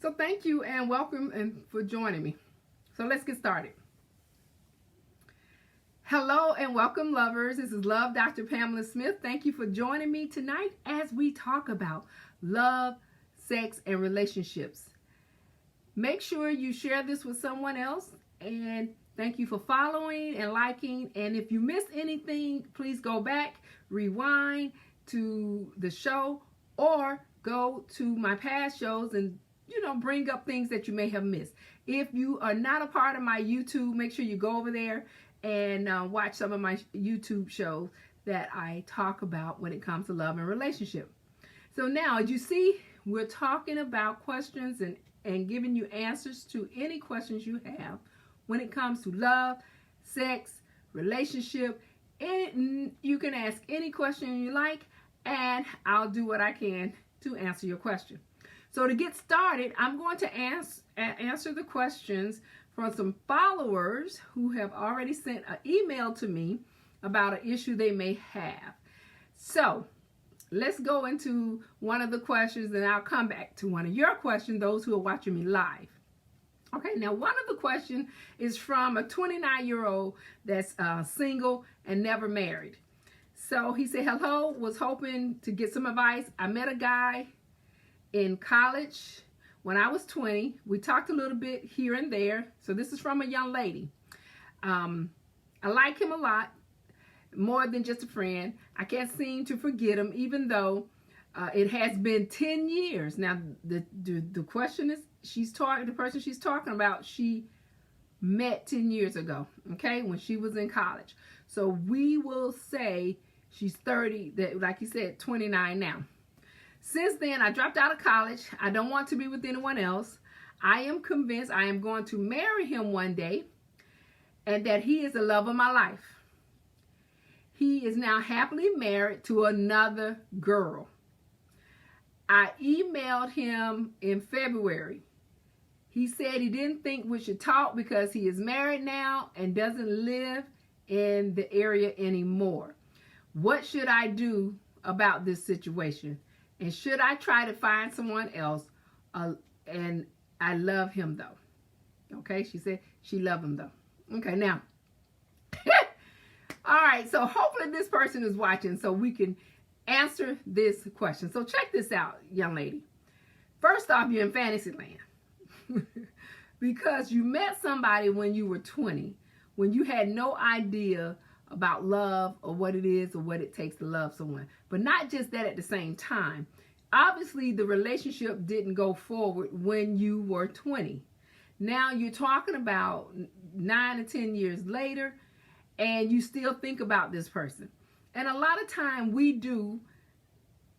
So thank you and welcome and for joining me. So let's get started. Hello and welcome, lovers. This is Love Dr. Pamela Smith. Thank you for joining me tonight as we talk about love, sex, and relationships. Make sure you share this with someone else, and thank you for following and liking. And if you missed anything, please go back, rewind to the show, or go to my past shows and bring up things that you may have missed. If you are not a part of my YouTube, make sure you go over there and watch some of my YouTube shows that I talk about when it comes to love and relationship. So now, as you see, we're talking about questions and giving you answers to any questions you have when it comes to love, sex, relationship. And you can ask any question you like, and I'll do what I can to answer your question. So to get started, I'm going to answer the questions from some followers who have already sent an email to me about an issue they may have. So let's go into one of the questions, and I'll come back to one of your questions, those who are watching me live. Okay, now one of the questions is from a 29-year-old that's single and never married. So he said, hello, was hoping to get some advice. I met a guy in college when I was 20. We talked a little bit here and there. So this is from a young lady. I like him a lot, more than just a friend. I can't seem to forget him, even though it has been 10 years. Now, the question is, the person she's talking about, she met 10 years ago, okay, when she was in college. So we will say she's 30, like you said, 29 now. Since then, I dropped out of college. I don't want to be with anyone else. I am convinced I am going to marry him one day and that he is the love of my life. He is now happily married to another girl. I emailed him in February. He said he didn't think we should talk because he is married now and doesn't live in the area anymore. What should I do about this situation? And should I try to find someone else? And I love him though. Okay, she said she loved him though. Okay, now. All right, so hopefully this person is watching so we can answer this question. So check this out, young lady. First off, you're in fantasy land. Because you met somebody when you were 20, when you had no idea about love or what it is or what it takes to love someone. But not just that, at the same time. Obviously, the relationship didn't go forward when you were 20. Now you're talking about 9 to 10 years later, and you still think about this person. And a lot of time we do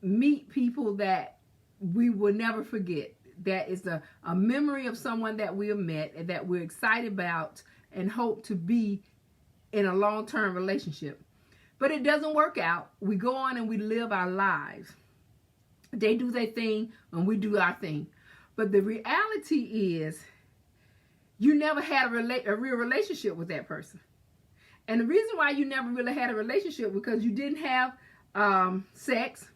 meet people that we will never forget. That is a memory of someone that we have met and that we're excited about and hope to be in a long-term relationship. But it doesn't work out. We go on and we live our lives. They do their thing and we do our thing. But the reality is you never had a real relationship with that person. And the reason why you never really had a relationship because you didn't have sex.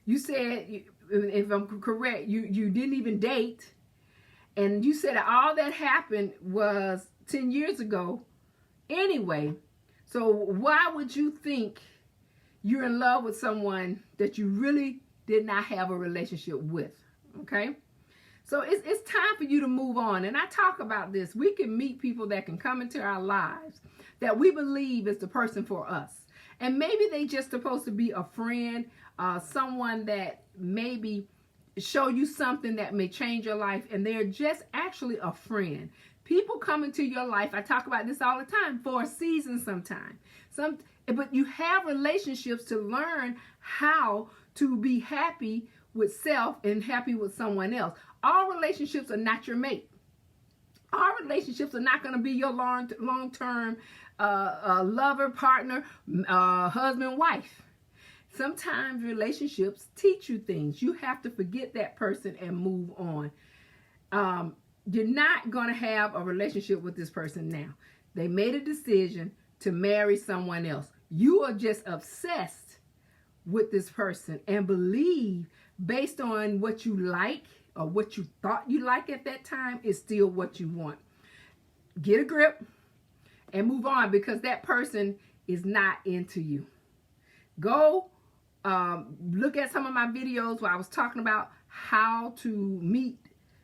You said, if I'm correct, you didn't even date. And you said all that happened was 10 years ago anyway. So why would you think you're in love with someone that you really did not have a relationship with? Okay? So it's time for you to move on. And I talk about this. We can meet people that can come into our lives that we believe is the person for us. And maybe they just supposed to be a friend, someone that maybe show you something that may change your life, and they're just actually a friend. People come into your life, I talk about this all the time, for a season sometime. But you have relationships to learn how to be happy with self and happy with someone else. All relationships are not your mate. All relationships are not going to be your long-term lover, partner, husband, wife. Sometimes relationships teach you things. You have to forget that person and move on. You're not going to have a relationship with this person now. They made a decision to marry someone else. You are just obsessed with this person and believe, based on what you like or what you thought you like at that time is still what you want. Get a grip and move on, because that person is not into you. Go look at some of my videos where I was talking about how to meet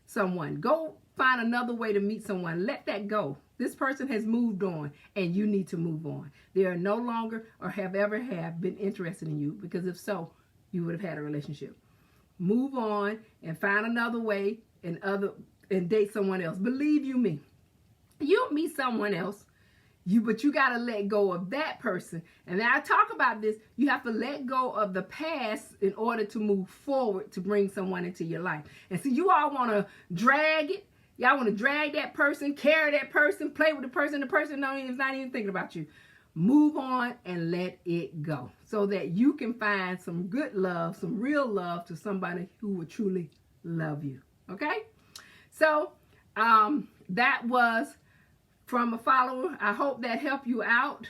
someone. Go find another way to meet someone. Let that go. This person has moved on, and you need to move on. They are no longer or have ever been interested in you, because if so, you would have had a relationship. Move on and find another way and date someone else. Believe you me, you'll meet someone else. But you got to let go of that person. And then I talk about this. You have to let go of the past in order to move forward to bring someone into your life. And so you all want to drag it. Y'all want to drag that person, carry that person, play with the person. The person is not even thinking about you. Move on and let it go, so that you can find some good love, some real love, to somebody who will truly love you. Okay? So that was from a follower. I hope that helped you out,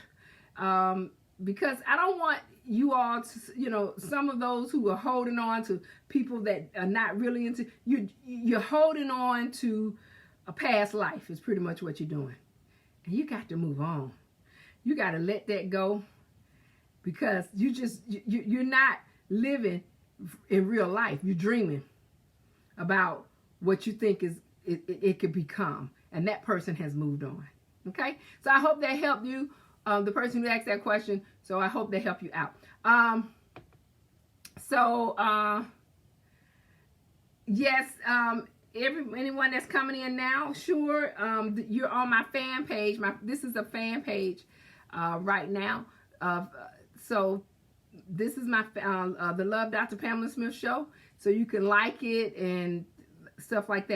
because I don't want you all to, some of those who are holding on to people that are not really into you. You're holding on to a past life is pretty much what you're doing, and you got to move on. You got to let that go, because you're not living in real life. You're dreaming about what you think it could become, and that person has moved on. Okay, so I hope that helped you, the person who asked that question. So I hope they help you out. Yes, anyone that's coming in now, sure, you're on my fan page. This is a fan page right now. So this is my the Love Dr. Pamela Smith show. So you can like it and stuff like that.